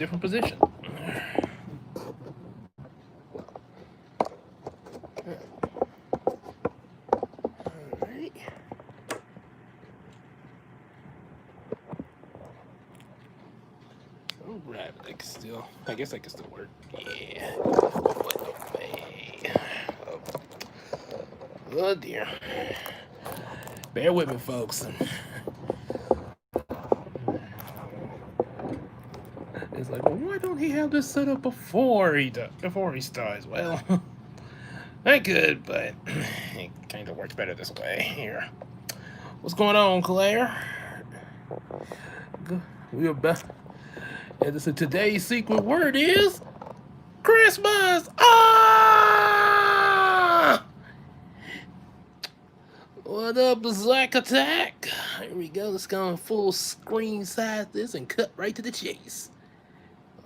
different position. Alright. Alright, I can still, I guess I can still work. Yeah. Oh, oh dear. Bear with me, folks. It's like, well, why don't he have this set up before he starts? Well, I could, but it kind of works better this way. Here, what's going on, Claire? We are back. And so today's secret word is Christmas. Ah! What up, Zack Attack? Here we go. Let's go on full screen size this and cut right to the chase.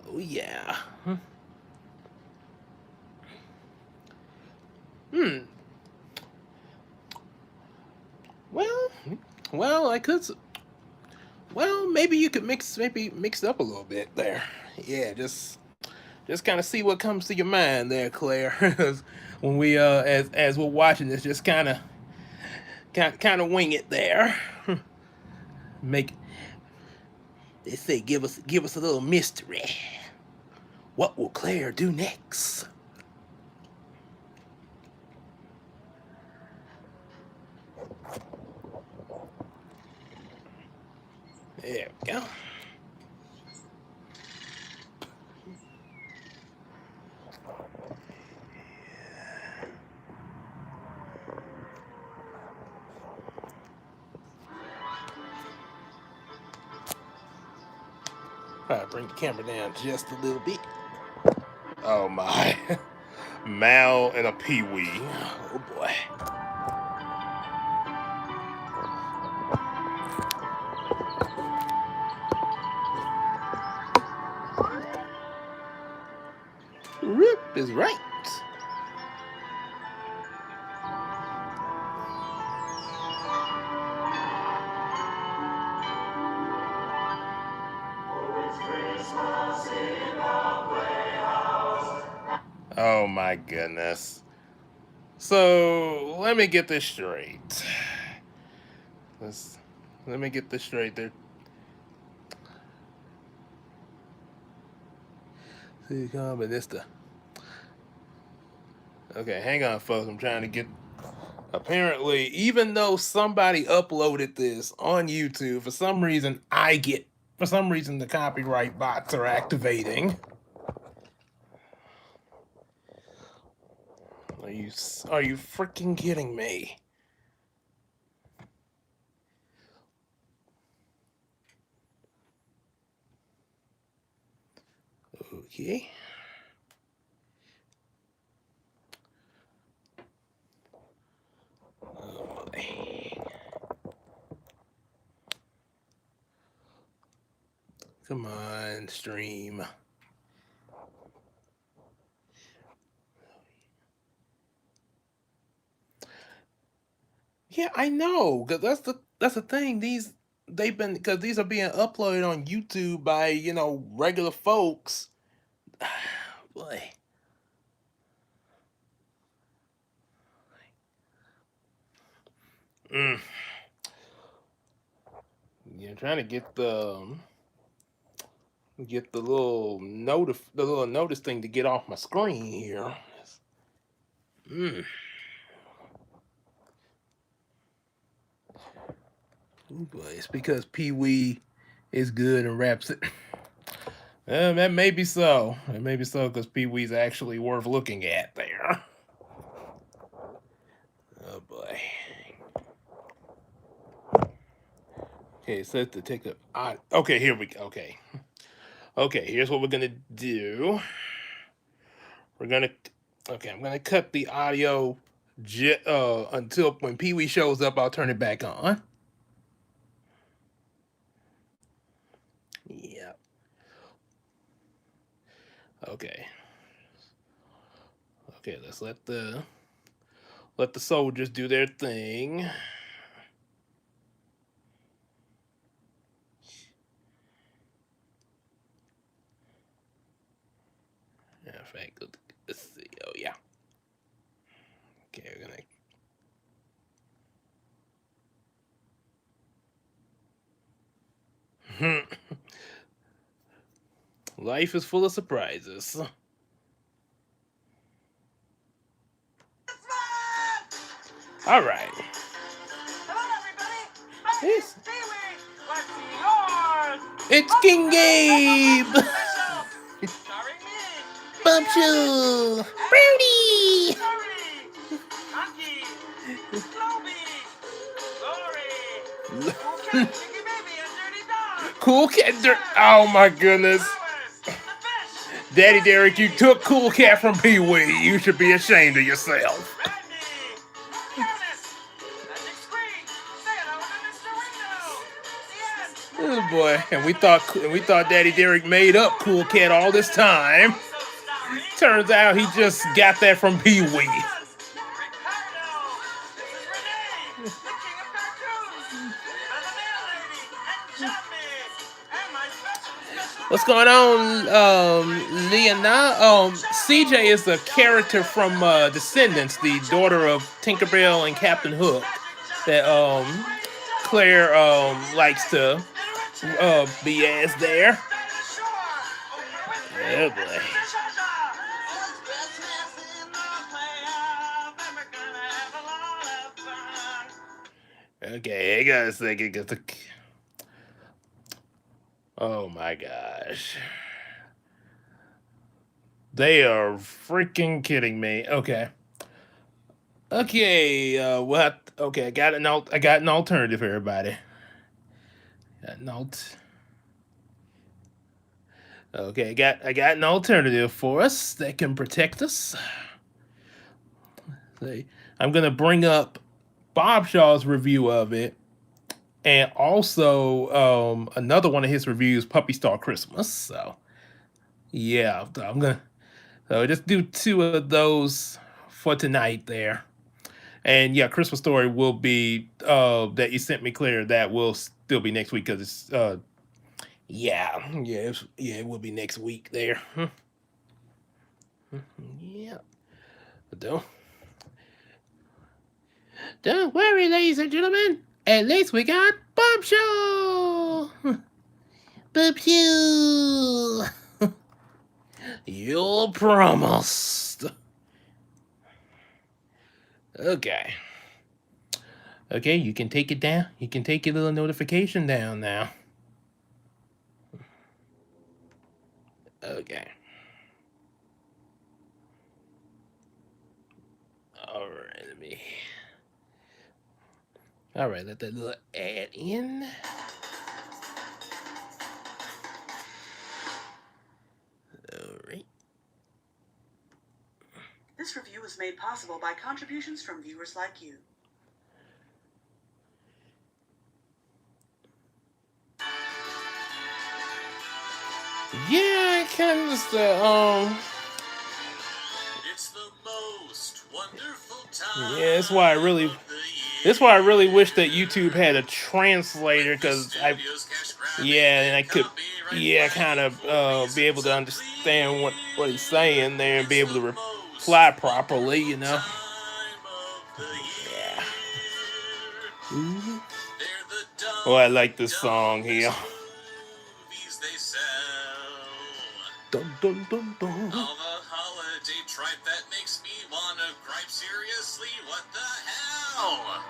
Oh yeah. Hmm. Well, well, I could. Well, maybe you could maybe mix it up a little bit there. Yeah, just kind of see what comes to your mind there, Claire. When we as we're watching this, just kind of wing it there. Make they say give us a little mystery. What will Claire do next? There we go. Probably bring the camera down just a little bit. Oh my. Mal and a peewee. Oh boy. Rip is right. Oh my goodness. So let me get this straight. Let's let me get this straight. There. See, but this the. Okay, hang on, folks. I'm trying to get. Apparently, even though somebody uploaded this on YouTube, for some reason, the copyright bots are activating. Are you, are you freaking kidding me? Okay. Oh boy. Come on, stream. Yeah, I know, cause that's the thing. These are being uploaded on YouTube by regular folks. Boy. Mm. Yeah, trying to get the little notice thing to get off my screen here. Mm. Ooh, boy, it's because Pee Wee is good and raps it. That may be so. It may be so because Pee Wee's actually worth looking at there. Oh boy. Okay, set to take the. Okay, here we go. Okay. Okay, here's what we're gonna do. We're gonna. Okay, I'm gonna cut the audio until when Pee Wee shows up, I'll turn it back on. Yeah. Okay. Okay, let's let the soldiers do their thing. In fact, let's see. Oh yeah. Okay, we're gonna. Life is full of surprises. All right. Hello, everybody. My name is Yes. Seaweed. Let's see yours. It's King Gabe. Special. Starring me, Bump King Shoe. and Brody. Sorry, Monkey, Globy, Glory, Cool Cat, Sticky Baby, and Dirty Dog. Cool Cat. Sir, Oh my goodness. Flowers, the fish, Daddy Derek, you Sandy, took Cool Cat from Pee Wee. You should be ashamed of yourself. Randy, Ernest, Magic Screen, say hello to Mr. Window. The end. Oh boy, and we thought Daddy Derek made up Cool Cat all this time. Also starring Turns out he just got that from Pee Wee. Ricardo. This is Renee, the king of cartoons. Viva the mail lady and Jumpy. And my special What's going on, Leona? CJ is the character from Descendants, the daughter of Tinkerbell and Captain Hook, that Claire likes to be as there. Oh boy. Okay, I gotta think. Oh my gosh. They are freaking kidding me. Okay. Okay, okay, I got an alternative for everybody. Got an Okay, I got an alternative for us that can protect us. I'm gonna bring up Bob Shaw's review of it, and also another one of his reviews, Puppy Star Christmas. So yeah, so just do two of those for tonight there. And yeah, Christmas Story will be that you sent me, Claire. That will still be next week because it's yeah, it will be next week there. Yeah, but don't worry, ladies and gentlemen. At least we got Bob Show. Bob Show. You're promised. Okay. Okay, you can take it down. You can take your little notification down now. Okay. All right, All right, let that little ad in. All right. This review was made possible by contributions from viewers like you. Yeah, I kind of just It's the most wonderful time. yeah, that's why I really wish that YouTube had a translator, because and I could kind of be able to understand what he's saying there and be able to reply properly, you know. Yeah. Oh, I like this song here. Dun, dun, dun, dun. All the holiday tripe that makes me wanna gripe. Seriously, what the hell?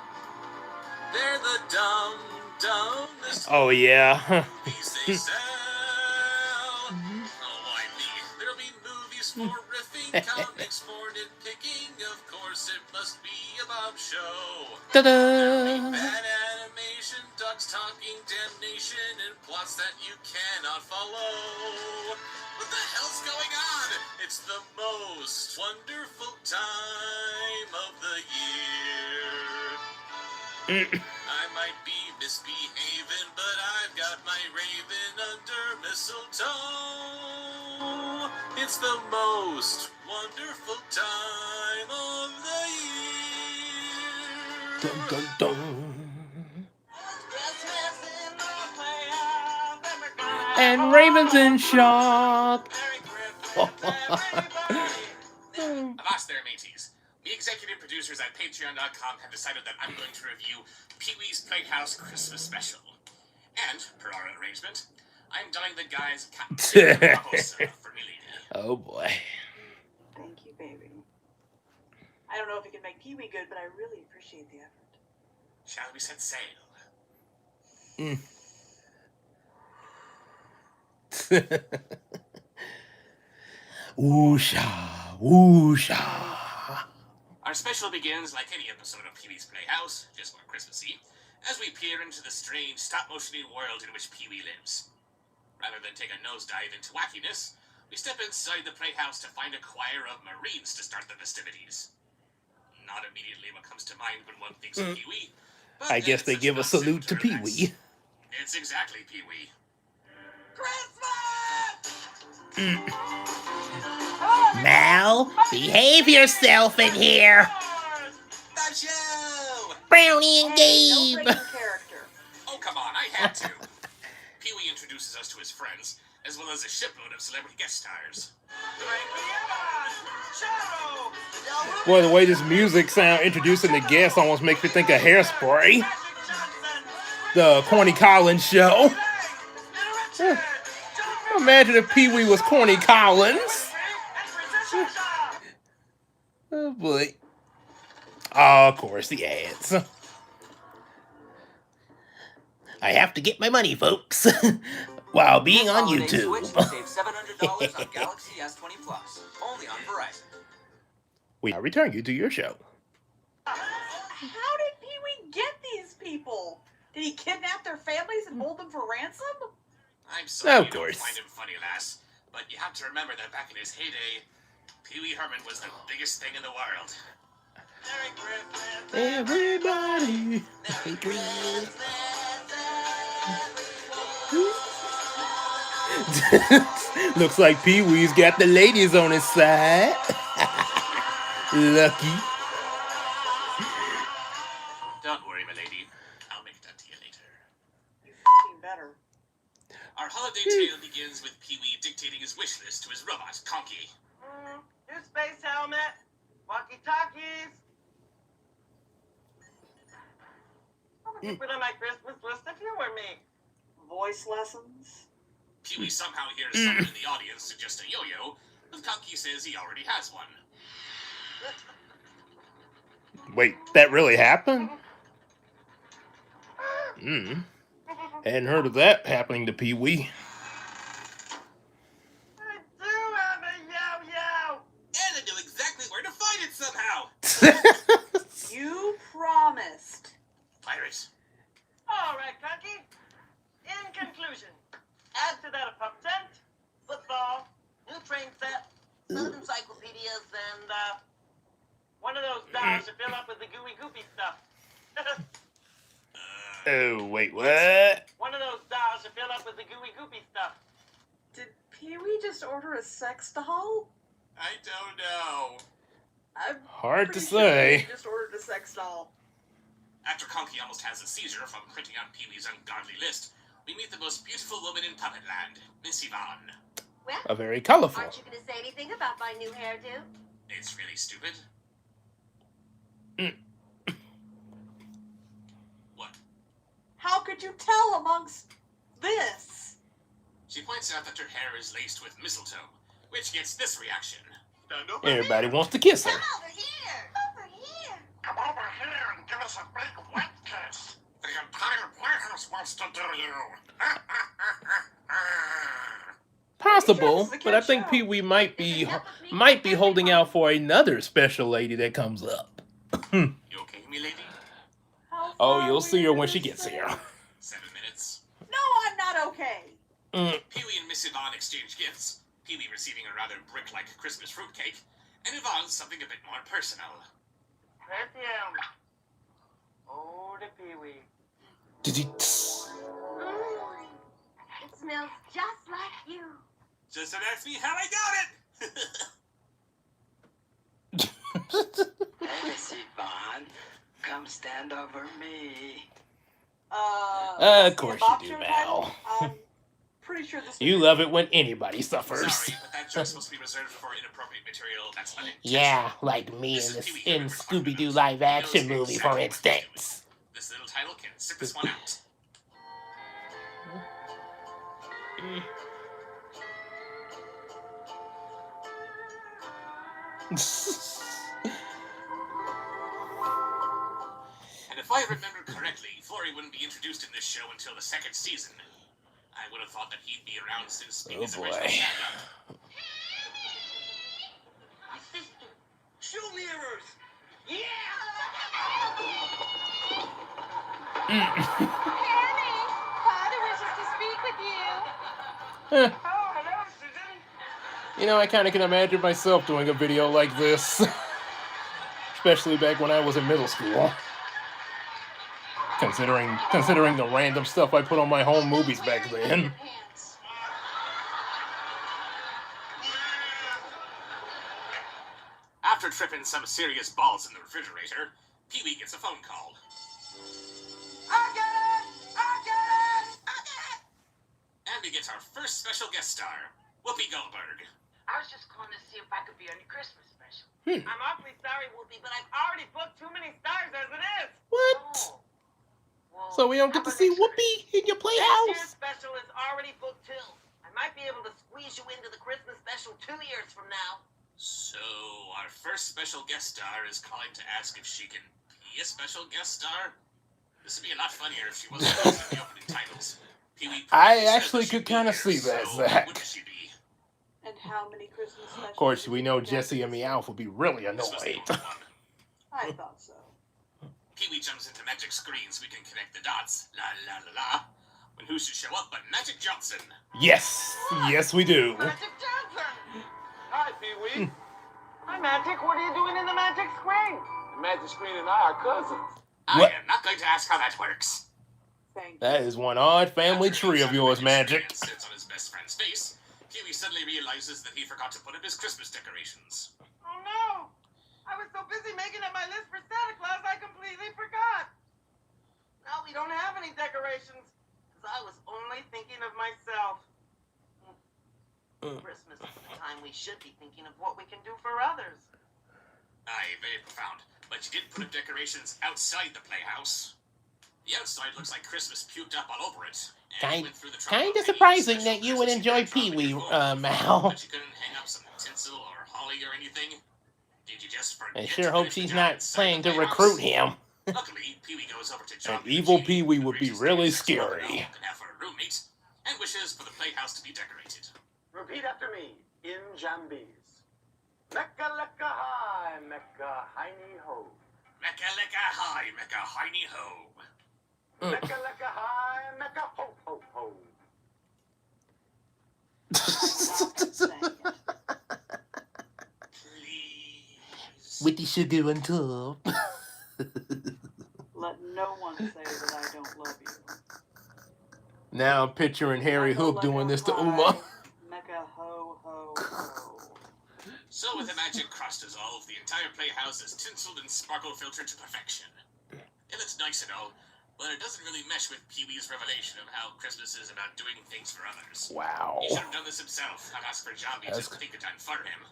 They're the dumbest Oh yeah. movies they sell. Oh, why me? There'll be movies for riffing, comics for nitpicking. Of course, it must be a Bob Show. Ta-da! Bad animation, ducks talking damnation, and plots that you cannot follow. What the hell's going on? It's the most wonderful time of the year. I might be misbehaving, but I've got my raven under mistletoe. It's the most wonderful time of the year. Dun, dun, dun. And Ravens in shop. Avast there, mateys. The executive producers at Patreon.com have decided that I'm going to review Pee-wee's Playhouse Christmas Special. And, per our arrangement, I'm donning the guy's for me lady. Oh boy. Thank you, baby. I don't know if it can make Pee-wee good, but I really appreciate the effort. Shall we set sail? Woosha, woosha. Our special begins like any episode of Pee-wee's Playhouse, just more Christmassy, as we peer into the strange stop-motioning world in which Pee-wee lives. Rather than take a nosedive into wackiness, we step inside the playhouse to find a choir of Marines to start the festivities. Not immediately what comes to mind when one thinks of Pee-wee, but I guess they give a salute to Pee-wee. It's exactly Pee-wee. Mal, behave yourself in here. The show! Brownie and No Gabe. breaking character. Oh, come on, I had to. Pee-wee introduces us to his friends, as well as a shipload of celebrity guest stars. Boy, the way this music sound introducing the guests almost makes me think of Hairspray, the Corny Collins show. Imagine if Pee-wee was Corny Collins. Oh boy. Oh, of course, the ads. I have to get my money, folks, while being on YouTube. Save $700 on Galaxy S20 Plus, only on Verizon. We now return you to your show. How did Pee-wee get these people? Did he kidnap their families and hold them for ransom? I'm sorry Of you don't course. find him funny, lass, but you have to remember that back in his heyday, Pee-wee Herman was the biggest thing in the world. Everybody. Looks like Pee-wee's got the ladies on his side. Lucky. Don't worry, my lady. I'll make it up to you later. You f***ing better. Our holiday tale begins with Pee-wee dictating his wish list to his robot, Conky. New space helmet, walkie-talkies. I'm gonna put on my Christmas list if you were me. Voice lessons? Pee-wee somehow hears someone in the audience suggest a yo-yo, but Conky says he already has one. Wait, that really happened? Hadn't heard of that happening to Pee-wee. I do have a yo-yo. And I know exactly where to find it somehow! You promised. Pirate. All right, Conky. In conclusion, add to that a pup tent, football, new train set, some encyclopedias, and one of those dolls to fill up with the gooey goopy stuff. Oh, wait, what? One of those dolls to fill up with the gooey goopy stuff. Did Pee-wee just order a sex doll? I don't know. I'm Hard to pretty sure say. Pee-wee just ordered a sex doll. After Conky almost has a seizure from printing out Pee-wee's ungodly list, we meet the most beautiful woman in Puppet Land, Miss Yvonne. Well, A very colorful. aren't you going to say anything about my new hairdo? It's really stupid. What? How could you tell amongst this? She points out that her hair is laced with mistletoe, which gets this reaction. Stand over Everybody wants to kiss her. Over here! Over here! Come over here and give us a big wet kiss. The entire playhouse wants to do you. Possible, Yes, but I think Pee-wee might be holding out for another special lady that comes up. You okay, me lady? How Oh, far you'll see her we when she gets say? here. 7 minutes. No, I'm not okay. Pee-wee and Miss Yvonne exchange gifts. Pee-wee receiving a rather brick-like Christmas fruitcake, and Yvonne something a bit more personal. Perfume. Oh, the Pee-wee. It smells just like you. Just don't ask me how I got it! Hey, Miss Yvonne, come stand over me. Of course you Bob do, Joe Val. title? Pretty sure this. You love it when anybody suffers. Sorry, but that joke's supposed to be reserved for inappropriate material that's unintentional. Yeah, like me This in is this Pee-wee in Herman for Fun Scooby-Doo News. live He action knows movie, exactly for what he's doing. instance. This little title can sit this one out. And if I remember correctly, Florey wouldn't be introduced in this show until the second season. I would have thought that he'd be around since being his Oh, original boy. stand-up. My sister. Show mirrors. Penny, Father wishes to speak with you. Oh, hello, Susan. You know, I kind of can imagine myself doing a video like this. Especially back when I was in middle school. Considering the random stuff I put on my home movies back then. After tripping some serious balls in the refrigerator, Pee-wee gets a phone call. I get it! I get it! I get it! And we get our first special guest star, Whoopi Goldberg. I was just calling to see if I could be on your Christmas special. Hmm. I'm awfully sorry, Whoopi, but I've already booked too many stars as it is. What? Oh. Well, So we don't get to see Whoopi in your Next year's playhouse? special is already booked too. I might be able to squeeze you into the Christmas special 2 years from now. So, our first special guest star is calling to ask if she can be a special guest star? This would be a lot funnier if she wasn't listed in the opening titles. Pee-wee I said actually that she'd could be kinda here, see that, so Zach. wouldn't she be? And how many Christmas specials? Of course, we know did you Jesse get and this Meowth will be really This was the annoyed. only one. I thought so. Pee-wee jumps into magic screens. We can connect the dots. La la la la. When who should show up but Magic Johnson? Yes, yes we do. Magic Johnson! Hi, Pee-wee. Hi, Magic. What are you doing in the magic screen? The Magic Screen and I are cousins. What? I am not going to ask how that works. Thank you. That is one odd family After tree he of yours, Magic. and sits on his best friend's face, Pee-wee suddenly realizes that he forgot to put up his Christmas decorations. Oh, no. I was so busy making up my list for Santa Claus, I completely forgot. Now we don't have any decorations, because I was only thinking of myself. Christmas is the time we should be thinking of what we can do for others. Aye, very profound. But you did put up decorations outside the playhouse. The outside looks like Christmas puked up all over it. And you went through the trouble Kinda of making surprising special that you would Christmas enjoy backdrop in Pee-wee, your phone. Mal. But you couldn't hang up some tinsel or holly or anything? Did you just forget I to sure hope finish the she's job not inside planning the to playhouse? recruit him. Luckily, Pee-wee goes over to John An evil Pee-wee would be really scary. Can have for a roommate, and wishes for the playhouse to be decorated. Repeat after me in Jambese. Mecca lecca hi, Mecca hiney ho. Mecca lecca hi, mecca hiney ho. Mecca lecca hi, Mecca ho ho ho. Please. With the sugar on top. Let no one say that I don't love you. Now I'm picturing Harry Mecca Hook doing lecca this to hi, Uma. Mecca ho ho ho. So with the magic crust dissolved, the entire playhouse is tinseled and sparkle filtered to perfection. It looks nice and all, but it doesn't really mesh with Pee-wee's revelation of how Christmas is about doing things for others. Wow. He should have done this himself, not ask for Jambi to That's- think it done for him.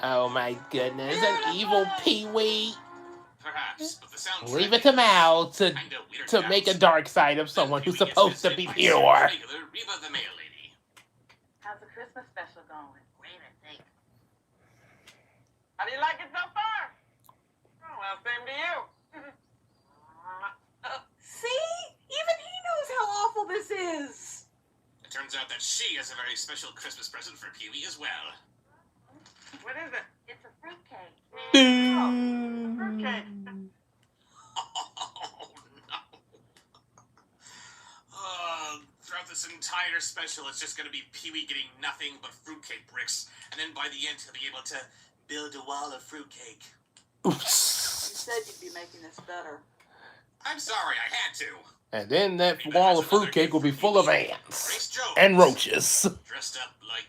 Oh my goodness, an evil Pee-wee. Perhaps, but the sound Leave it to Mal to kinda weirded to out. make a dark side of someone Then who's Pee-wee gets supposed to visited be by pure. regular Reba the mail lady. How's the Christmas special going? Great, I think. How do you like it so far? Oh, well, same to you. See? Even he knows how awful this is. It turns out that she has a very special Christmas present for Pee-wee as well. What is it? It's a fruitcake. Fruitcake. Oh, no. Throughout this entire special, it's just going to be Pee-wee getting nothing but fruitcake bricks. And then by the end, he'll be able to build a wall of fruitcake. You Oops. said you'd be making this better. I'm sorry, I had to. And then that wall of fruitcake will be full of ants Grace Jones, and roaches. dressed up like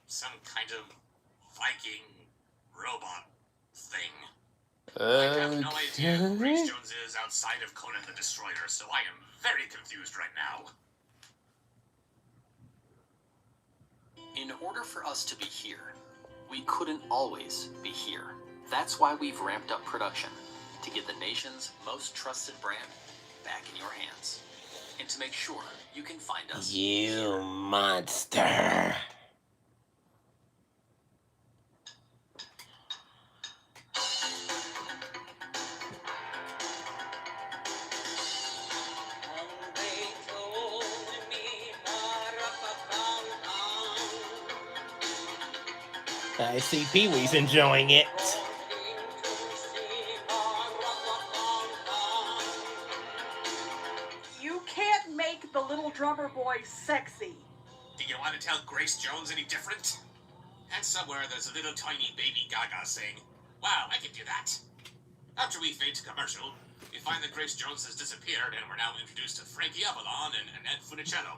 some kind of Viking robot thing. I have no idea who Grace Okay. Jones is outside of Conan the Destroyer, so I am very confused right now. In order for us to be here, we couldn't always be here. That's why we've ramped up production, to get the nation's most trusted brand back in your hands. And to make sure you can find us. You monster. I see Pee-wee's enjoying it. You can't make the little drummer boy sexy. Do you want to tell Grace Jones any different? And somewhere there's a little tiny baby Gaga saying, "Wow, I could do that." After we fade to commercial, we find that Grace Jones has disappeared and we're now introduced to Frankie Avalon and Annette Funicello.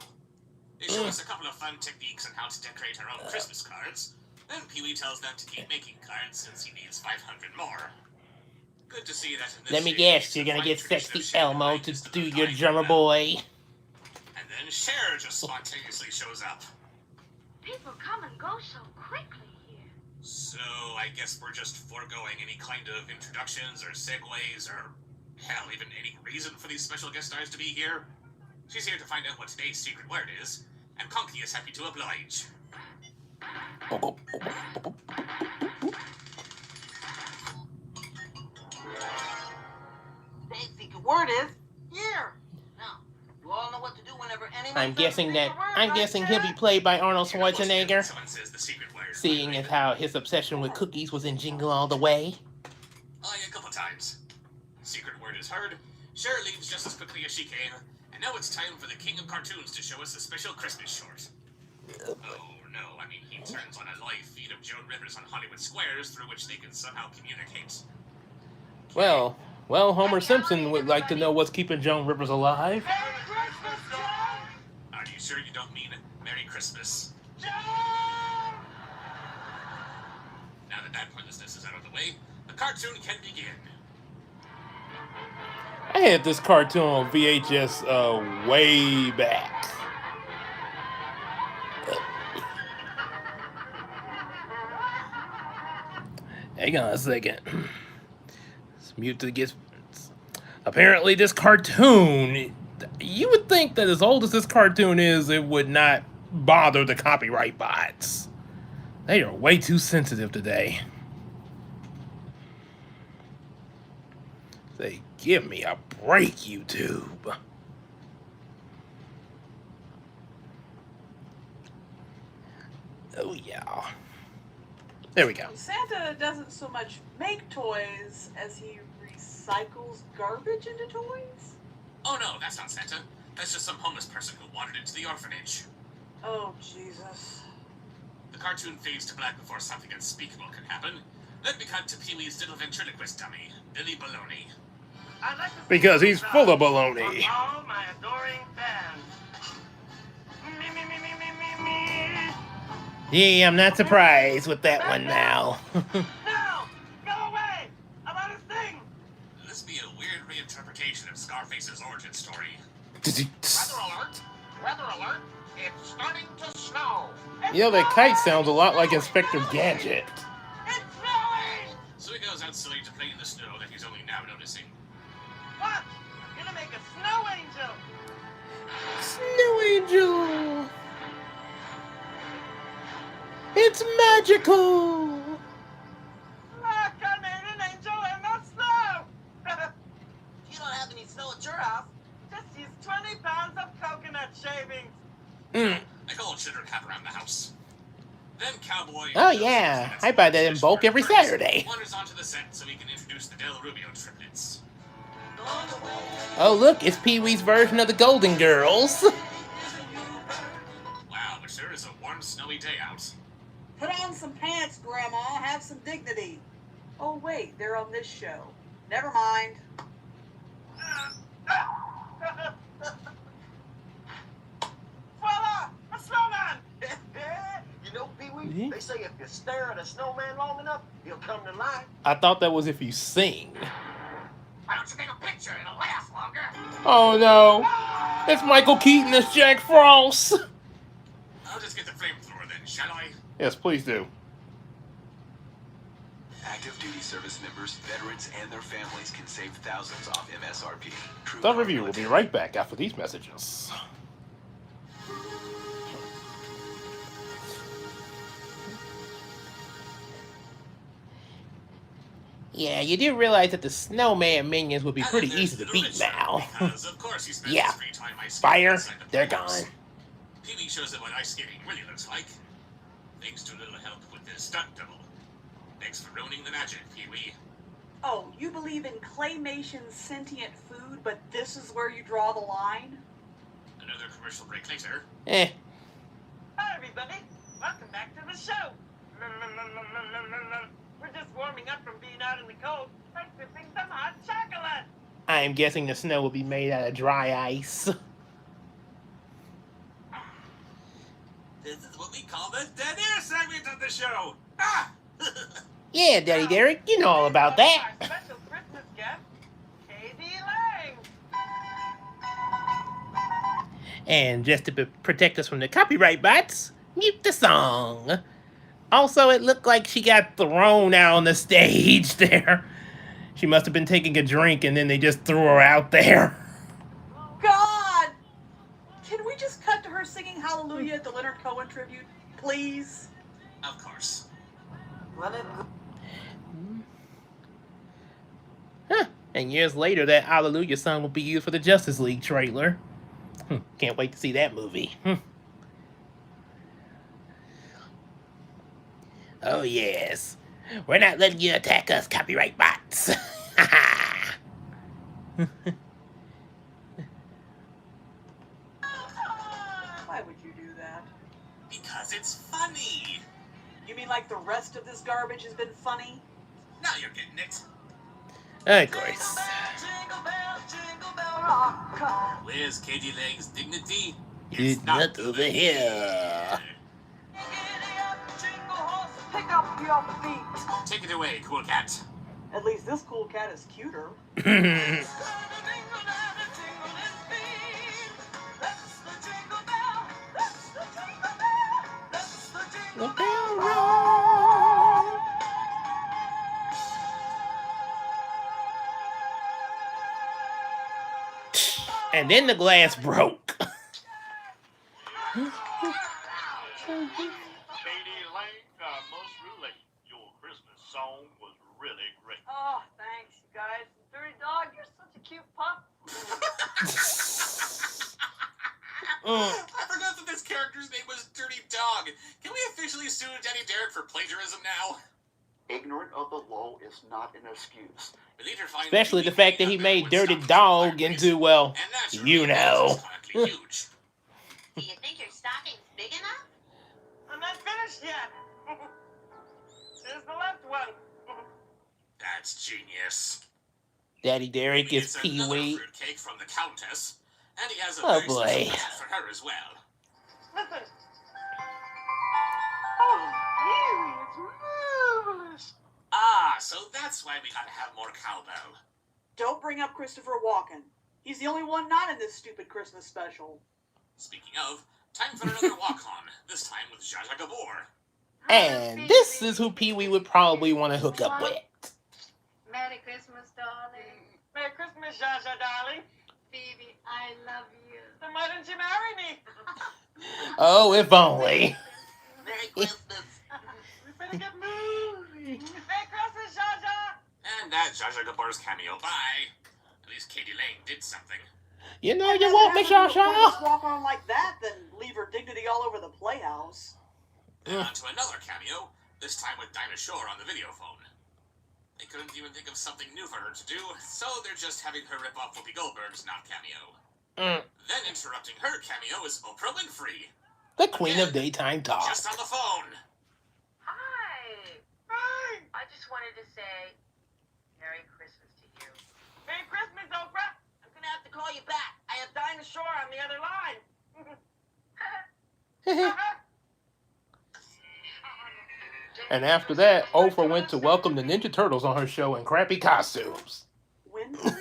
They show us a couple of fun techniques on how to decorate our own Christmas cards. Then Pee-wee tells them to keep making cards since he needs 500 more. Good to see that in this Let me series, guess, you're the gonna fine get tradition sexy of sharing Elmo life to instead do of your dying drummer from boy. And then Cher just spontaneously shows up. People come and go so quickly here. So I guess we're just foregoing any kind of introductions or segues or hell, even any reason for these special guest stars to be here. She's here to find out what today's secret word is, and Conky is happy to oblige. Today's secret word is here. Now, you all know what to do whenever anyone I'm says guessing the that secret word, I'm right, guessing Cher? he'll be played by Arnold You know, most Schwarzenegger, someone says the secret word, seeing as how his obsession with cookies was in Jingle All the Way. a couple times. Secret word is heard. Cher leaves just as quickly as she came, and now it's time for the King of Cartoons to show us a special Christmas short. Oh no, I mean he turns on a live feed of Joan Rivers on Hollywood Squares through which they can somehow communicate. Well, Homer Simpson would like to know what's keeping Joan Rivers alive. Merry Christmas, John! Are you sure you don't mean Merry Christmas? John! Now that that pointlessness is out of the way, the cartoon can begin. I had this cartoon on VHS way back. Hang on a second. Let's mute to get. Apparently, this cartoon. You would think that as old as this cartoon is, it would not bother the copyright bots. They are way too sensitive today. Say, give me a break, YouTube. Oh, yeah. There we go. Santa doesn't so much make toys as he recycles garbage into toys? Oh no, that's not Santa. That's just some homeless person who wandered into the orphanage. Oh, Jesus. The cartoon fades to black before something unspeakable can happen. Then we cut to Pee-wee's little ventriloquist dummy, Billy Baloney. I'd like to Because say he's something full of for baloney. all my adoring fans. Me, me, me, me, me, me, me. Yeah, I'm not surprised with that one now. No! Go away! I want to sing! This be a weird reinterpretation of Scarface's origin story. Weather alert! Weather alert! It's starting to snow! Yeah, that kite sounds a lot like Inspector Gadget. It's snowing! So he goes outside to play in the snow that he's only now noticing. What? You're gonna make a snow angel! Snow Angel! It's magical! Look, I made an angel in the snow! You don't have any snow at your house. Just use 20 pounds of coconut shavings. I call children have around the house. Then Cowboy... Oh, yeah. I buy that in bulk every Saturday. Wanders onto the set so he can introduce the Del Rubio triplets. Oh, look, it's Pee-wee's version of the Golden Girls. Wow, it sure is a warm, snowy day out. Put on some pants, Grandma. Have some dignity. Oh, wait, they're on this show. Never mind. Voila! A snowman! You know, Pee-wee, they say if you stare at a snowman long enough, he'll come to life. I thought that was if you sing. Why don't you take a picture? It'll last longer. Oh, no. Ah! It's Michael Keaton as Jack Frost. I'll just get the flamethrower then, shall I? Yes, please do. Active duty service members, veterans, and their families can save thousands off MSRP. True The Car review will be Military. right back after these messages. Yeah, you do realize that the snowman minions would be And pretty then there's easy to Little beat Richard, now. Because of course he spends Yeah. his free time ice skating Fire, outside the they're playhouse. gone. Pee-wee shows him what ice skating really looks like. Thanks to a little help with his stunt double. Thanks for ruining the magic, Pee-wee. Oh, you believe in claymation sentient food, but this is where you draw the line? Another commercial break later. Eh. Hi, everybody. Welcome back to the show. We're just warming up from being out in the cold by sipping some hot chocolate. I'm guessing the snow will be made out of dry ice. This is what we call the dead air segment of the show. Ah! Yeah, Daddy Derek, you know all about that. Our special Christmas guest, Katie Lang. And just to protect us from the copyright bots, mute the song. Also, it looked like she got thrown out on the stage there. She must have been taking a drink and then they just threw her out there. God! Can we just cut to her singing Hallelujah at the Leonard Cohen tribute, please? Of course. Huh. And years later, that Hallelujah song will be used for the Justice League trailer. Can't wait to see that movie. Oh, yes. We're not letting you attack us, copyright bots. Why would you do that? Because it's funny. You mean like the rest of this garbage has been funny? Now you're getting it. Of course. Jingle bell, jingle bell rock. Where's Katie Lang's dignity? It's not over here. Giddy up, jingle horse, pick up your feet. Take it away, cool cat. At least this cool cat is cuter. The bell roll. And then the glass broke. Katie Lang, must relate. Your Christmas song was really great. Oh, thanks, you guys. Dirty dog, you're such a cute pup. I forgot that this character's name was Dirty Dog. Can we officially sue Daddy Derek for plagiarism now? Ignorant of the law is not an excuse. We need to find Especially the Pee-wee fact that he Pee-wee made would Dirty stop Dog the fireplace. into, well, And naturally, you know. it's comically huge. Do you think your stocking's big enough? I'm not finished yet. Here's the left one. That's genius. Daddy Derek He is gets another Pee-wee. fruitcake from the Countess, and he has a Oh, very boy. special present for her as well. Listen. Oh, Pee-wee, it's marvelous. Ah, so that's why we gotta have more cowbell. Don't bring up Christopher Walken. He's the only one not in this stupid Christmas special. Speaking of, time for another walk-on, this time with Zsa Zsa Gabor. And this is who Pee-wee would probably want to hook up with. Merry Christmas, darling. Merry Christmas, Zsa Zsa, darling. Phoebe, I love you. Then why didn't you marry me? Oh, if only. Merry Christmas. We better get moving. Merry Christmas, Zsa Zsa. And that's Zsa Zsa Gabor's cameo. Bye. At least Katie Lang did something. You know you won't, Miss Have her do a Shasha. Christmas walk on like that, then leave her dignity all over the playhouse. Then on to another cameo, this time with Dinah Shore on the video phone. They couldn't even think of something new for her to do, so they're just having her rip off Whoopi Goldberg's not cameo. Then interrupting her cameo is Oprah Winfrey, The queen of daytime talk. just on the phone. Hi. Hi. I just wanted to say Merry Christmas to you. Merry Christmas, Oprah. I'm gonna have to call you back. I have Dinah Shore on the other line. And after that, Oprah went to welcome the Ninja Turtles on her show in crappy costumes. Winfrey?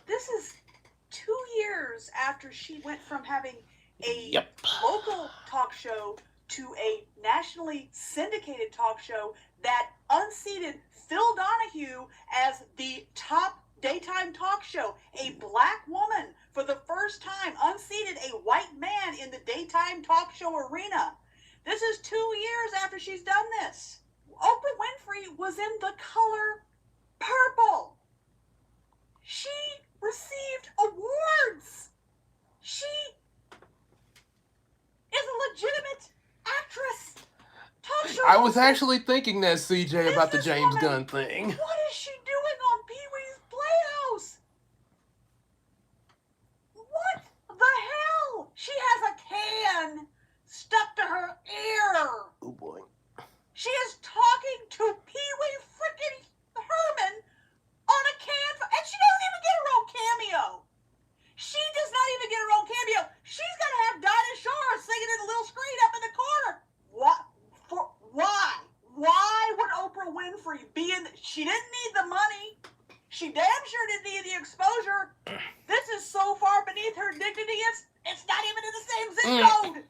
This after she went from having a Yep. local talk show to a nationally syndicated talk show that unseated Phil Donahue as the top daytime talk show. A black woman, for the first time, unseated a white man in the daytime talk show arena. This is 2 years after she's done this. Oprah Winfrey was in the color purple. She received awards. She is a legitimate actress. Talk show I was host. actually thinking that, CJ, about the James Businesswoman. Gunn thing. What is she doing on Pee-wee's Playhouse? What the hell? She has a can stuck to her ear. Oh boy. She is talking to Pee-wee frickin' Herman on a can, and she doesn't even get her own cameo. She does not even get her own cameo. She's gonna have Dinah Shore singing in a little screen up in the corner. What? Why? Why would Oprah Winfrey be in? She didn't need the money. She damn sure didn't need the exposure. This is so far beneath her dignity. It's not even in the same zip code.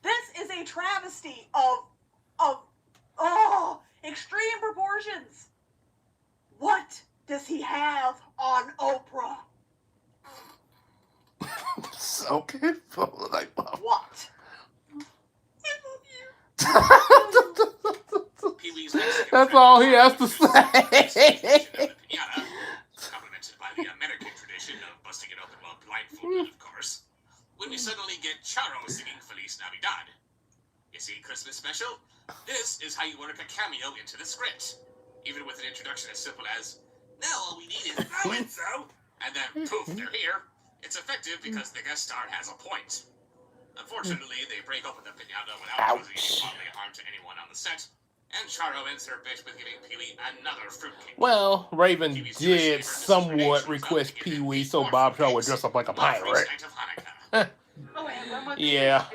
This is a travesty of extreme proportions. What does he have on Oprah? Okay, like What? Pee-wee's Mexican that's friend all he has to Pinata, say. complemented by the American tradition of busting it open while blindfolded, of course. When we suddenly get Charo singing Feliz Navidad. You see, Christmas special? This is how you work a cameo into the script. Even with an introduction as simple as, now all we need is so-and-so, and then poof, they're here. It's effective because the guest star has a point. Unfortunately, they break open the pinata without causing any bodily harm to anyone on the set, and Charo ends her bit with giving Pee-wee another fruitcake. Well, Raven did somewhat request Pee-wee so Bob Shaw would dress up like a pirate. Yeah,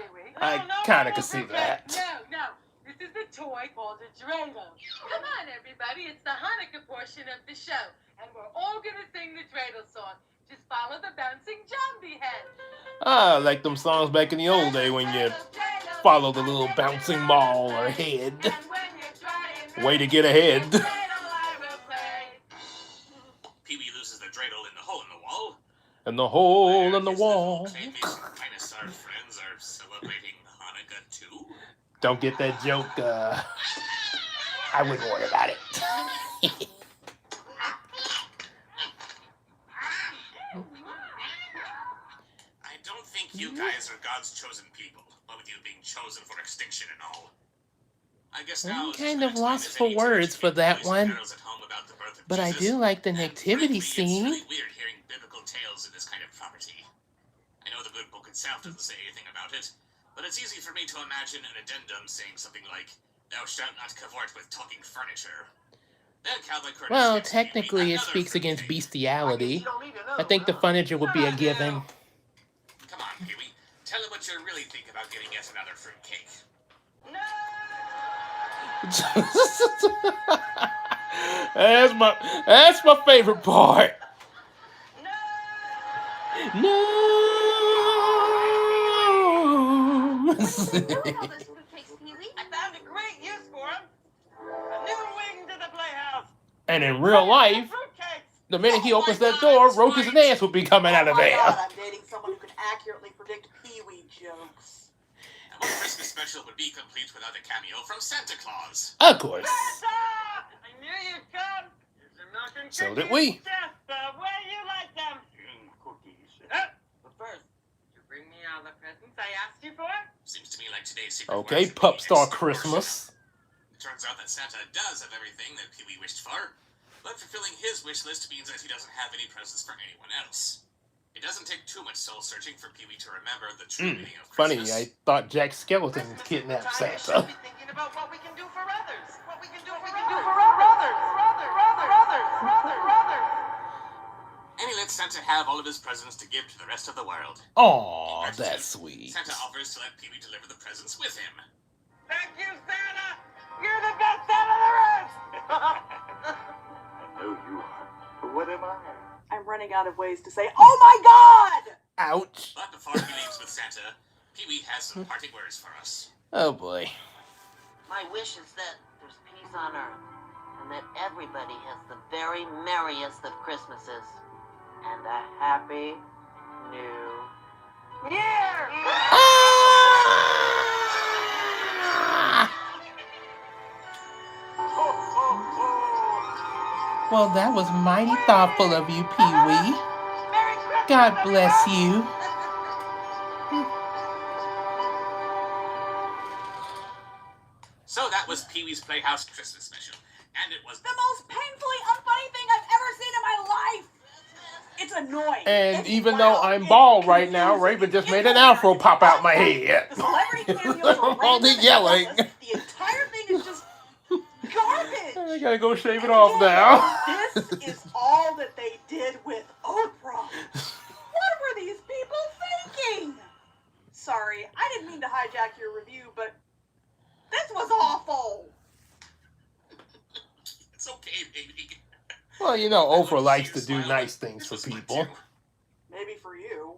I kind of could see that. No. This is the toy called a dreidel. Come on, everybody. It's the Hanukkah portion of the show. And we're all going to sing the dreidel song. Just follow the bouncing zombie head. Ah, like them songs back in the old day when you follow the little bouncing ball or head. Way to get ahead. Pee-wee loses the dreidel in the hole in the wall. And the hole in the wall. Dinosaur friends are celebrating Hanukkah too. Don't get that joke. I wouldn't worry about it. I don't think you guys are God's chosen people. What with you being chosen for extinction and all. I guess now I'm kind of lost for words for that one. But I do like the nativity scene. It's really weird hearing biblical tales in this kind of property. I know the good book itself doesn't say anything about it, but it's easy for me to imagine an addendum saying something like, "Thou shalt not cavort with talking furniture." Then Cowboy Curtis Well, gets technically it another speaks against fruitcake. bestiality. I think the furniture would be a given. Come on, Pee-wee. Tell him what you really think about getting yet another fruitcake. That's my favorite part. No. What are you doing all those fruitcakes, Pee-wee? I found a great use for him. A new wing to the playhouse. And in real life, Fruitcakes. the minute he opens that door, Roach's ass would be coming out of Oh my there. God, I'm dating someone who can accurately predict Pee-wee jokes. And what Christmas special would be complete without a cameo from Santa Claus? Of course. Santa! I knew you'd come. Here's your milk and So cookies, did we. Just the way you like them. Cookies. But first, did you bring me all the presents I asked you for? Seems to me like today's secret Okay, word should Pup be Star extortion. Christmas. It turns out that Santa does have everything that Pee-wee wished for, but fulfilling his wish list means that he doesn't have any presents for anyone else. It doesn't take too much soul searching for Pee-wee to remember the true meaning of Funny, Christmas. I thought Jack Skeleton Christmas is kidnapped the time we Santa. should be thinking about what we can do for others. What we can do for others. And he lets Santa have all of his presents to give to the rest of the world. Aw, that's sweet. Santa offers to let Pee-wee deliver the presents with him. Thank you, Santa. You're the best Santa there is. I know you are. But what am I? I'm running out of ways to say, oh my God! Ouch. But before he leaves with Santa, Pee-wee has some parting words for us. Oh boy. My wish is that there's peace on Earth, and that everybody has the very merriest of Christmases, and a happy new year! Well, that was mighty thoughtful of you, Pee-wee. Merry Christmas, God bless everybody! you. So that was Pee-wee's Playhouse Christmas special. And it was The most painfully unfunny thing I've ever seen in my life. It's annoying. And It's even though loud, I'm it's bald right now, confusing, Raven just it's made an incoherent, afro it's pop out my awful. head. The celebrity cameos are All the random and yelling. pointless. The entire thing is just garbage. I gotta go shave it And off yet, now. This is all that they did with Oprah. What were these people thinking? Sorry, I didn't mean to hijack your review, but this was awful. It's okay, baby. Well, you know, I want Oprah see likes your to do smile, nice but things this for was fun people. too. Maybe for you.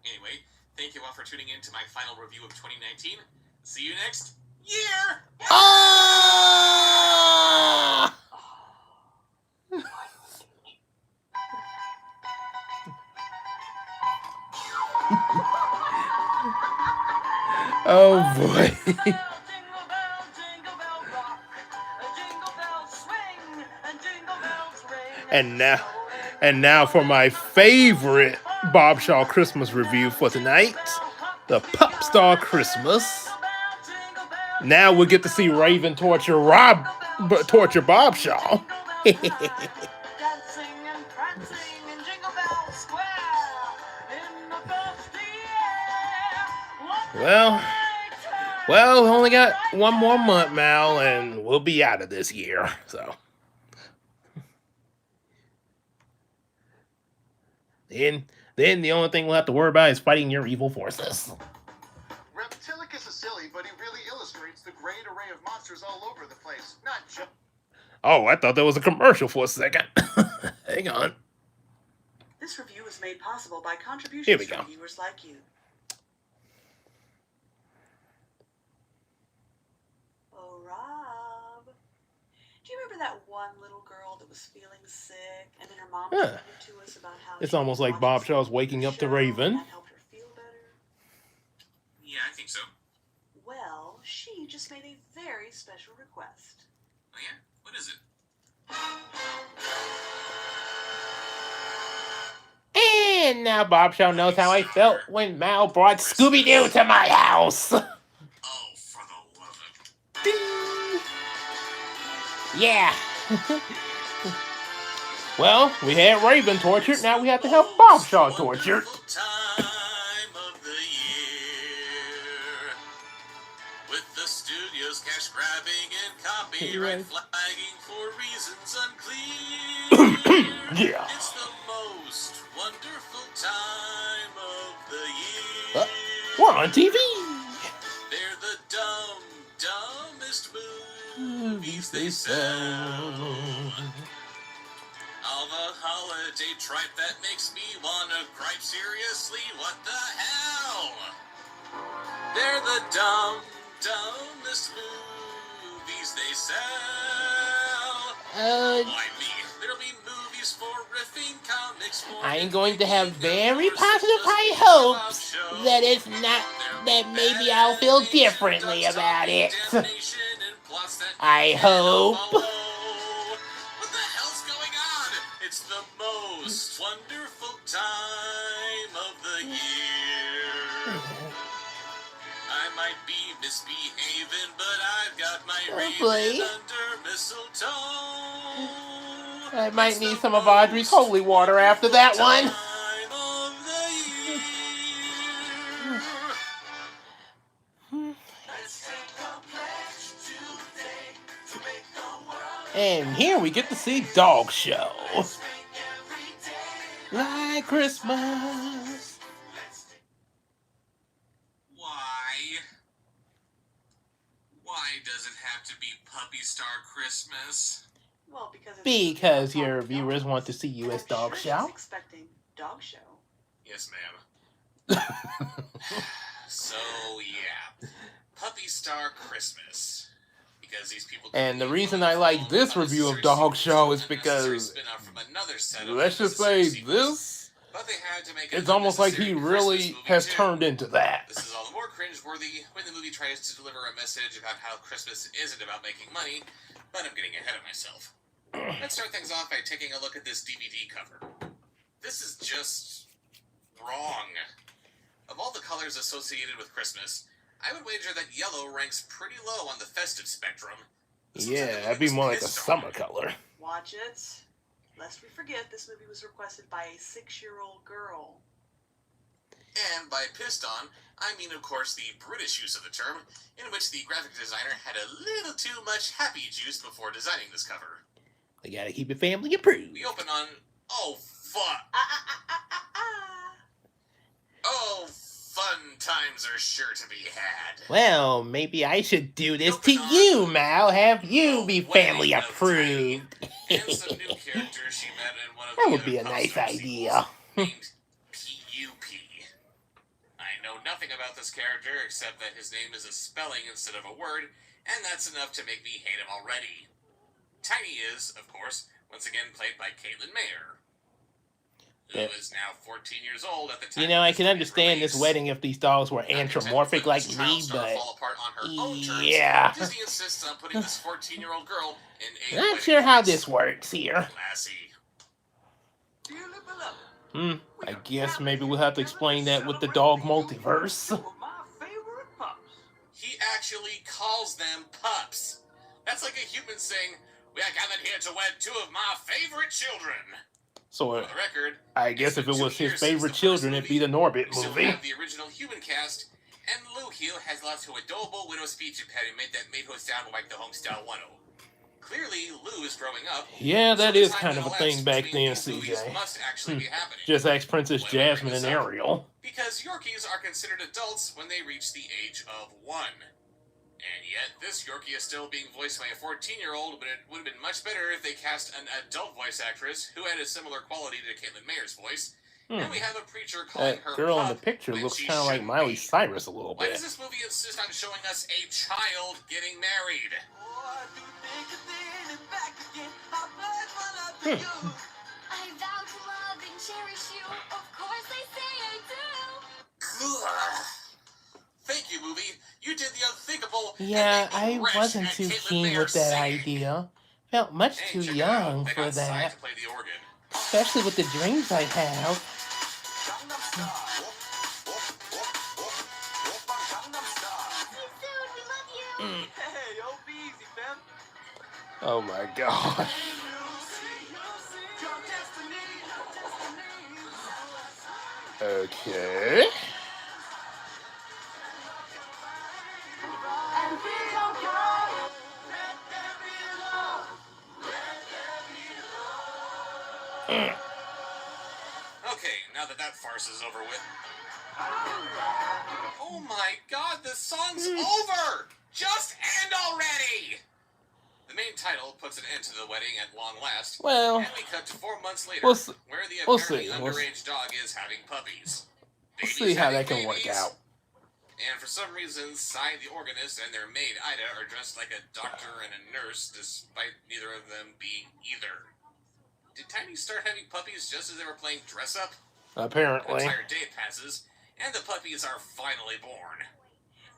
Anyway, thank you all for tuning in to my final review of 2019. See you next year! Ah! Oh boy. Jingle bell, jingle bell rock. Jingle bells swing and jingle bells ring. And now for my favorite Bob Shaw Christmas review for tonight, the Pup Star Christmas. Now we'll get to see Raven torture Bob Shaw. Dancing and prancing in Jingle Bell Square in the frosty air. Well, only got one more month, Mal, and we'll be out of this year. So, then the only thing we'll have to worry about is fighting your evil forces. Reptilicus is silly, but he really illustrates the great array of monsters all over the place. Not just. Oh, I thought that was a commercial for a second. Hang on. This review was made possible by Here we contributions go. from viewers like you. Oh, Rob. Do you remember that one little girl that was feeling sick, and then her mom Huh. told to us about how It's she almost was like Bob watching Shaw's some waking up to show, Raven. and that helped her feel better? Yeah, I think so. Well, she just made a very special request. Oh yeah? What is it? And now Bob Shaw knows how I felt when Mal brought Scooby-Doo to my house. Oh, for the love of... Yeah. Well, we had Raven tortured, now we have to help Bob Shaw tortured. Time of the year. With the studio's cash grabbing and copyright flagging for reasons unclear. Yeah. It's the most wonderful time of the year. We're on TV. They're the dumbest movies they sell. All the holiday tripe that makes me wanna gripe. Seriously, what the hell? They're the dumbest movies they sell. Why me? There'll be movies for riffing comics. I am going to have very positive high hopes that it's not, that maybe I'll feel differently about it. I hope. What the hell's going on? It's the most wonderful time of the year. I might be misbehaving, but I've got my Raven under mistletoe. I might need some of Audrey's holy water after that one. Time of the year. Let's take a pledge today to make the world. And here we get to see Dog Show. Like Christmas. Why does it have to be Puppy Star Christmas? Well, because it's Because your viewers want to see you as Dog I'm sure Show. she's expecting Dog Show. Yes, ma'am. So, yeah. Puppy Star Christmas. Because these people And the reason I like this review of Dog Show is because, let's just say this, but they had to make it's almost like he really has turned into that. This is all the more cringeworthy when the movie tries to deliver a message about how Christmas isn't about making money, but I'm getting ahead of myself. Let's start things off by taking a look at this DVD cover. This is just wrong. Of all the colors associated with Christmas, I would wager that yellow ranks pretty low on the festive spectrum. Yeah, that'd be more like a summer color. Watch it. Lest we forget, this movie was requested by a 6-year-old girl. And by pissed on, I mean, of course, the British use of the term, in which the graphic designer had a little too much happy juice before designing this cover. We gotta keep it family approved. We open on... Oh, fuck! Oh, fun times are sure to be had. Well, maybe I should do this to you, Mal. Have you be family approved. And some new characters she met in one of That the would other be a nice Pop-Star idea. sequels, named P.U.P. I know nothing about this character except that his name is a spelling instead of a word, and that's enough to make me hate him already. Tiny is, of course, once again played by Caitlin Mayer, who is now 14 years old at the time. You know, I can this understand this release. wedding if these dogs were anthropomorphic like This me, child star but fall apart on her own terms, yeah. Disney insists on putting this 14-year-old girl in a Not wedding sure how dress. this works here. Classy. I guess maybe we'll have to explain that with the dog multiverse. He actually calls them pups. That's like a human saying, "We are gathered here to wed two of my favorite children." So, For the record, I guess if it was his favorite children, it'd be the Norbit we still movie. have the original human cast, and Lou here has lost her adorable widow speech impediment that made her sound like the homestyle 1-0. Clearly, Lou is growing up. Yeah, that so the is time kind of a that thing elapsed back between then, these movies CJ. must actually be happening. Just ask Princess Why do I bring Jasmine this and up? Ariel. Because Yorkies are considered adults when they reach the age of 1. And yet, this Yorkie is still being voiced by a 14-year-old, but it would have been much better if they cast an adult voice actress who had a similar quality to Caitlin Mayer's voice. And we have a preacher calling That her girl in the pup picture when looks she kind of like shouldn't Miley be. Cyrus a little Why bit. does this movie insist on showing us a child getting married? I vow to love and cherish you. Of course I say I do. Thank you, movie. You did the unthinkable. Yeah, and made I me wretch wasn't at too Caitlin keen Mayer with that singing. idea. Felt much Hey, too check it out. young They for got Sai that. to play the organ. Especially with the dreams I have. See you soon. We love you. Hey, yo, be easy, fam. Oh my gosh. Okay. Okay, now that farce is over with. Oh my god, the song's over! Just end already! The main title puts an end to the wedding at long last. Well, And we cut to 4 months later, we'll see. where the We'll apparently see. underage dog is having puppies. We'll Babies see how having that can work babies. out. And for some reason, Sai the organist and their maid Ida are dressed like a doctor and a nurse, despite neither of them being either. Did Tiny start having puppies just as they were playing dress up? An Apparently. entire day passes, and the puppies are finally born.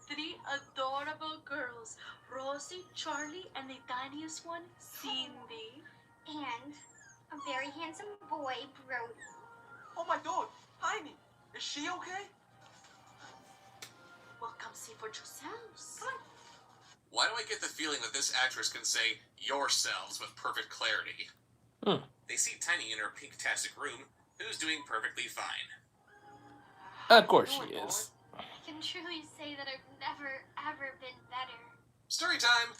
3 adorable girls, Rosie, Charlie, and the tiniest one, Cindy. And a very handsome boy, Brody. Oh, my dog, Tiny. Is she okay? Well, come see for yourselves. Why do I get the feeling that this actress can say yourselves with perfect clarity? They see Tiny in her pink-tastic room, who's doing perfectly fine. Of course she is. I can truly say that I've never, ever been better. Story time!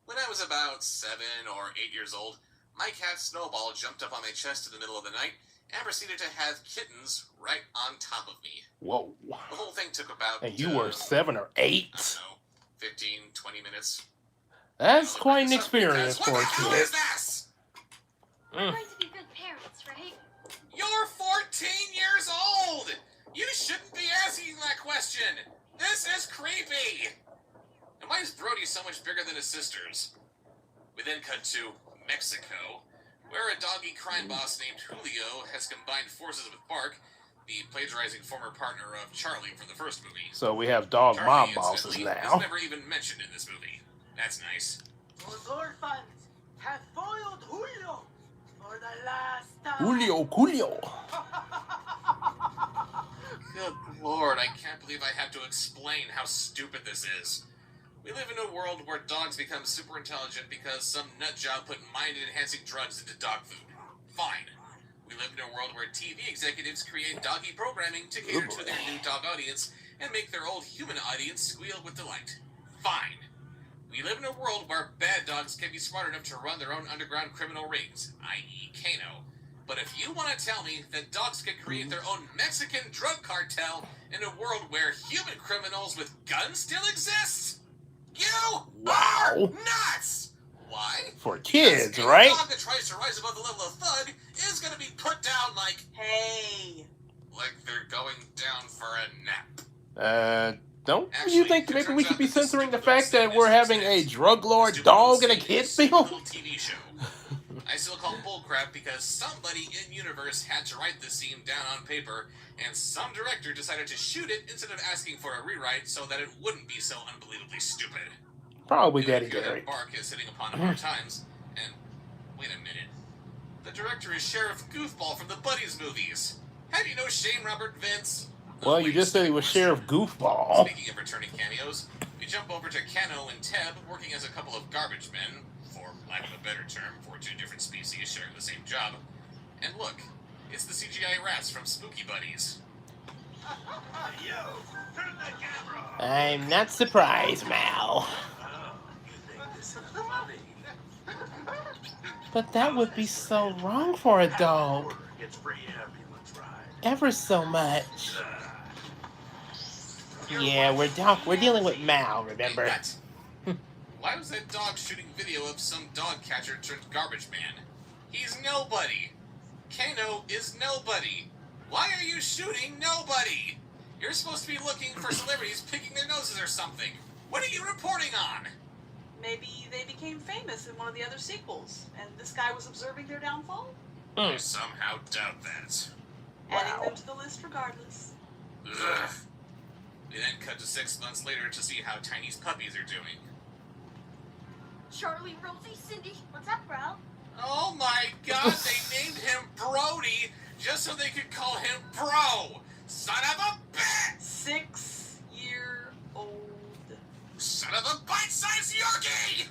When I was about 7 or 8 years old, my cat Snowball jumped up on my chest in the middle of the night and proceeded to have kittens right on top of me. Whoa. The whole thing took about... And you were 7 or 8? I don't know, 15, 20 minutes. That's I'll quite an look this up experience because for a what the hell kid. is this? We're going to be good parents, right? You're 14 years old! You shouldn't be asking that question! This is creepy! And why is Brody so much bigger than his sisters? We then cut to Mexico, where a doggy crime boss named Julio has combined forces with Bark, the plagiarizing former partner of Charlie from the first movie. So we have dog Charlie, mob bosses incidentally, is now. never even mentioned in this movie. That's nice. Those orphans have foiled Julio for the last time. Julio. Good lord, I can't believe I have to explain how stupid this is. We live in a world where dogs become super intelligent because some nutjob put mind-enhancing drugs into dog food. Fine. We live in a world where TV executives create doggy programming to cater to their new dog audience and make their old human audience squeal with delight. Fine. We live in a world where bad dogs can be smart enough to run their own underground criminal rings, i.e. Kano. But if you want to tell me that dogs can create their own Mexican drug cartel in a world where human criminals with guns still exist, you are nuts! Why? For kids, Because right? a dog that tries to rise above the level of thug is going to be put down like they're going down for a nap. Don't Actually, you think it maybe turns we out should be that this censoring the stupid little fact that scene we're is having a exist. drug lord Stupid dog in little a scene kid's is film? a little TV show. I still call bullcrap because somebody in universe had to write this scene down on paper, and some director decided to shoot it instead of asking for a rewrite so that it wouldn't be so unbelievably stupid. Probably It would Daddy appear Gary. that Bark is hitting upon hard times, and wait a minute. The director is Sheriff Goofball from the Buddies movies. Have you no shame, Robert Vince? Well, you Wait, just said he was of course. Sheriff Goofball. Speaking of returning cameos, we jump over to Kano and Teb working as a couple of garbage men, for lack of a better term, for two different species sharing the same job. And look, it's the CGI rats from Spooky Buddies. Yo, turn that camera off. I'm not surprised, Mal. Oh, you think this is funny? But that would be so wrong for a dog. Gets free ambulance ride. Ever so much. Yeah, we're dealing with Mal, remember? Hey, what? Why was that dog shooting video of some dog catcher turned garbage man? He's nobody. Kano is nobody. Why are you shooting nobody? You're supposed to be looking for celebrities picking their noses or something. What are you reporting on? Maybe they became famous in one of the other sequels, and this guy was observing their downfall, I somehow doubt that. adding them to the list regardless. Ugh. We then cut to 6 months later to see how Tiny's puppies are doing. Charlie, Rosie, Cindy, what's up, bro? Oh my god, they named him Brody just so they could call him Bro! Son of a bitch! 6-year-old. Son of a bite-sized Yorkie!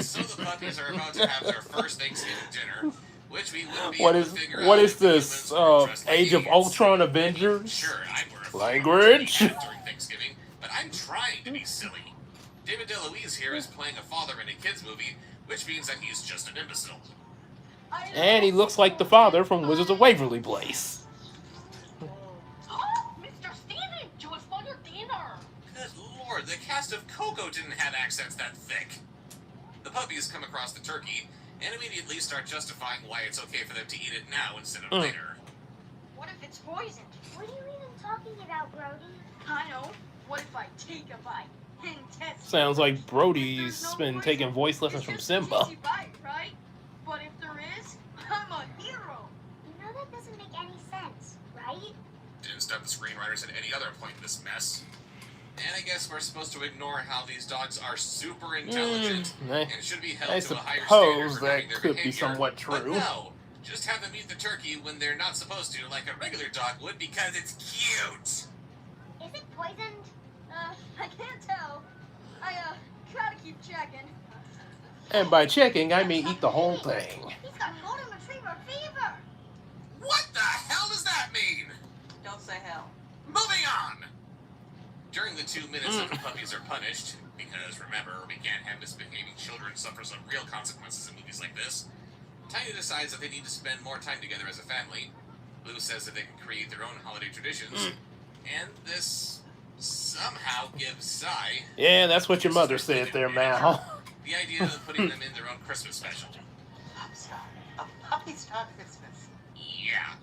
So the puppies are about to have their first Thanksgiving dinner, which we wouldn't be able to figure out. What is if the this? humans were dressed like Age of idiots. Ultron Avengers? Sure, I'd wear a Language? hat during Thanksgiving, but I'm trying to be silly. David DeLuise here is playing a father in a kids movie, which means that he's just an imbecile. And he looks like the father from Wizards of Waverly Place. Oh, Mr. Steven, do us for your dinner. Good lord, the cast of Coco didn't have accents that thick. The puppies come across the turkey and immediately start justifying why it's okay for them to eat it now instead of later. What if it's poisoned? What are you even talking about, Brody? I know. What if I take a bite and test? Sounds like Brody's been taking voice lessons from Simba. Easy bite, right? But if there is, I'm a hero. You know that doesn't make any sense, right? Didn't stop the screenwriters at any other point in this mess. And I guess we're supposed to ignore how these dogs are super intelligent and should be held I to a higher standard suppose for that guiding their could be behavior. somewhat But true. no, just have them eat the turkey when they're not supposed to, like a regular dog would, because it's cute. Is it poisoned? I can't tell. I, try to keep checking. And by checking, I mean eat the whole thing. He's got golden retriever fever. What the hell does that mean? Don't say hell. Moving on! During the 2 minutes that the puppies are punished, because remember, we can't have misbehaving children suffer some real consequences in movies like this, Tiny decides that they need to spend more time together as a family. Lou says that they can create their own holiday traditions, and this somehow gives Cy Yeah, that's what your mother said there, Mal. the idea of putting them in their own Christmas special. I'm sorry. A puppy star Christmas. Yeah.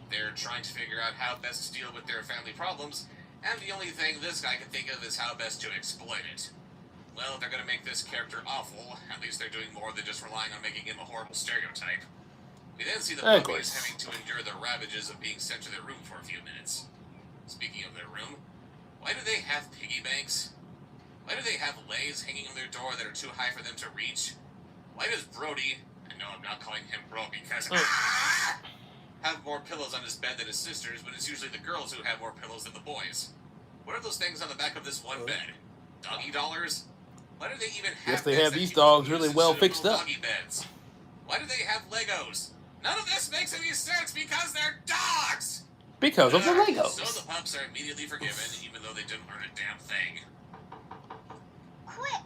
They're trying to figure out how best to deal with their family problems, and the only thing this guy can think of is how best to exploit it. Well, if they're going to make this character awful, at least they're doing more than just relying on making him a horrible stereotype. We then see the Of puppies course. having to endure the ravages of being sent to their room for a few minutes. Speaking of their room, why do they have piggy banks? Why do they have leis hanging on their door that are too high for them to reach? Why does Brody, and no, I'm not calling him Bro because have more pillows on his bed than his sisters, but it's usually the girls who have more pillows than the boys? What are those things on the back of this one bed? Doggy dollars? Why do they even have Guess they beds have that these people dogs use really instead well of fixed little up. doggy beds? Why do they have Legos? None of this makes any sense because they're dogs! Because of the So Legos. the pups are immediately forgiven, even though they didn't learn a damn thing. Quick!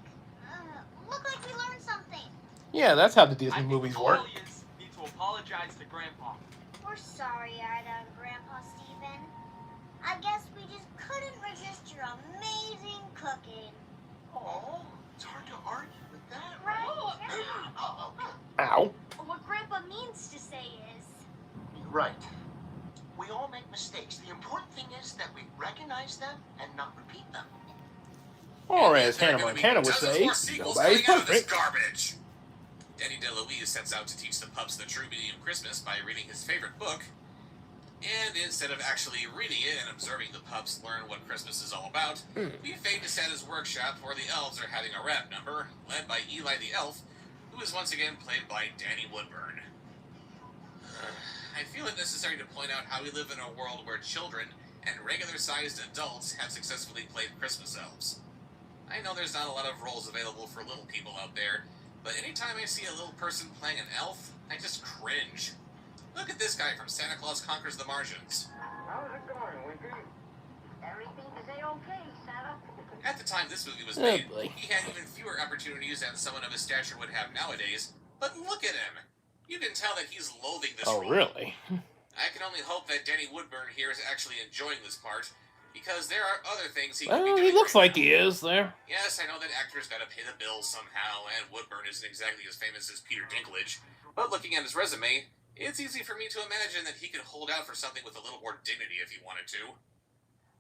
Look like we learned something. Yeah, that's how the I Disney think movies all work. of yous need to apologize to Grandpa. We're sorry, Ida and Grandpa Stephen. I guess we just couldn't resist your amazing cooking. Oh, it's hard to argue with that, Right? Ow. What Grandpa means to say is... You're right. We all make mistakes. The important thing is that we recognize them and not repeat them. Or as There are Hannah gonna be Montana would dozens say, more sequels nobody's coming out of this perfect. garbage. Danny DeLuise sets out to teach the pups the true meaning of Christmas by reading his favorite book. And instead of actually reading it and observing the pups learn what Christmas is all about, we fade to Santa's workshop where the elves are having a rap number, led by Eli the Elf, who is once again played by Danny Woodburn. I feel it necessary to point out how we live in a world where children and regular-sized adults have successfully played Christmas elves. I know there's not a lot of roles available for little people out there, but anytime I see a little person playing an elf, I just cringe. Look at this guy from Santa Claus Conquers the Martians. How's it going, Winky? Everything is A-okay, Santa. At the time this movie was Oh, made, boy. he had even fewer opportunities than someone of his stature would have nowadays, but look at him! You can tell that he's loathing this Oh, role. really? I can only hope that Danny Woodburn here is actually enjoying this part, because there are other things he could be Well, doing he looks right like now. he is there. Yes, I know that actors gotta pay the bills somehow, and Woodburn isn't exactly as famous as Peter Dinklage, but looking at his resume, it's easy for me to imagine that he could hold out for something with a little more dignity if he wanted to.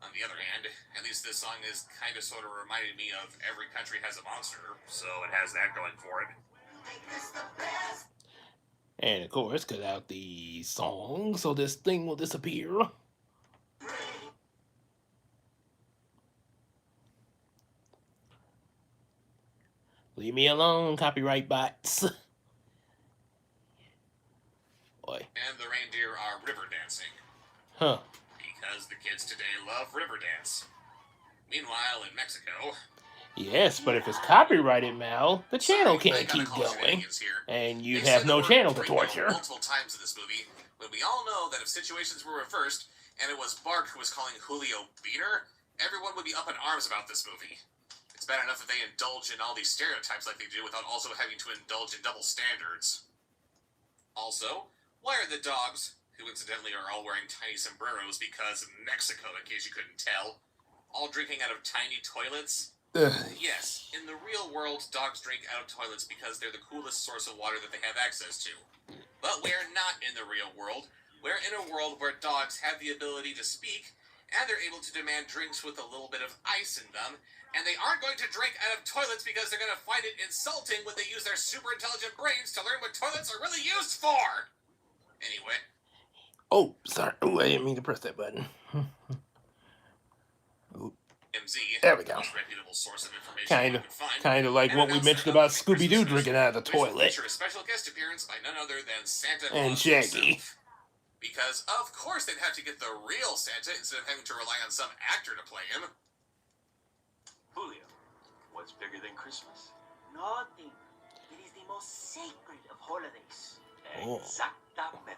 On the other hand, at least this song is kind of sort of reminding me of Every Country Has a Monster, so it has that going for it. And of course, cut out the song so this thing will disappear. Leave me alone, copyright bots. Boy. And the reindeer are river dancing, Huh. because the kids today love river dance. Meanwhile, in Mexico, Yes, but if it's copyrighted, Mal, the channel sorry, I can't gotta keep call going. shenanigans here. And you They have said no the word channel to Ringo torture. multiple times in this movie, but we all know that if situations were reversed, and it was Bart who was calling Julio Beaner, everyone would be up in arms about this movie. It's bad enough that they indulge in all these stereotypes like they do without also having to indulge in double standards. Also, why are the dogs, who incidentally are all wearing tiny sombreros because Mexico, in case you couldn't tell, all drinking out of tiny toilets? Ugh. Yes, in the real world, dogs drink out of toilets because they're the coolest source of water that they have access to. But we're not in the real world. We're in a world where dogs have the ability to speak, and they're able to demand drinks with a little bit of ice in them, and they aren't going to drink out of toilets because they're going to find it insulting when they use their super intelligent brains to learn what toilets are really used for! Anyway, Oh, sorry. Oh, I didn't mean to press that button. MZ, There we go. the most reputable source of information Kind you of, can find, kind of like and what we announced mentioned their about upcoming Scooby-Doo Christmas drinking out of the which will toilet. feature a special guest appearance by none other than Santa And Claus Shaggy. himself. Because, of course, they'd have to get the real Santa instead of having to rely on some actor to play him. Julio, what's bigger than Christmas? Nothing. It is the most sacred of holidays. Oh. Exactamente.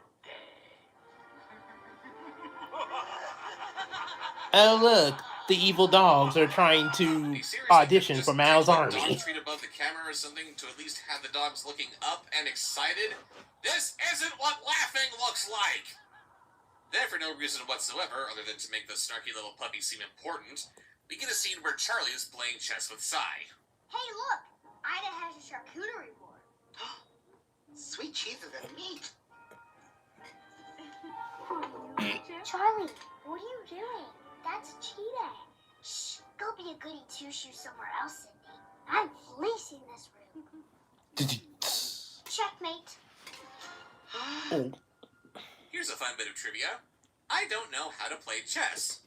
Oh, look. The evil dogs are trying to Do you seriously audition just for Mal's take the army. dog treat above the camera or something to at least have the dogs looking up and excited? This isn't what laughing looks like! Then, for no reason whatsoever, other than to make the snarky little puppy seem important, we get a scene where Charlie is playing chess with Cy. Hey, look! Ida has a charcuterie board. Sweet cheeses and meat. Charlie, what are you doing? That's cheating. Shh, go be a goody two-shoes somewhere else, Cindy. I'm fleecing this room. Checkmate. Oh. Here's a fun bit of trivia. I don't know how to play chess.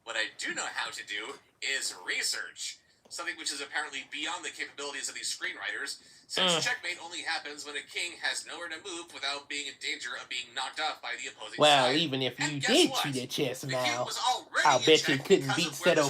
What I do know how to do is research. Something which is apparently beyond the capabilities of these screenwriters, since checkmate only happens when a king has nowhere to move without being in danger of being knocked off by the opposing Well, side. even if you And did guess what? cheat at chess The king now, was already I'll in bet you check couldn't because beat of where the Seto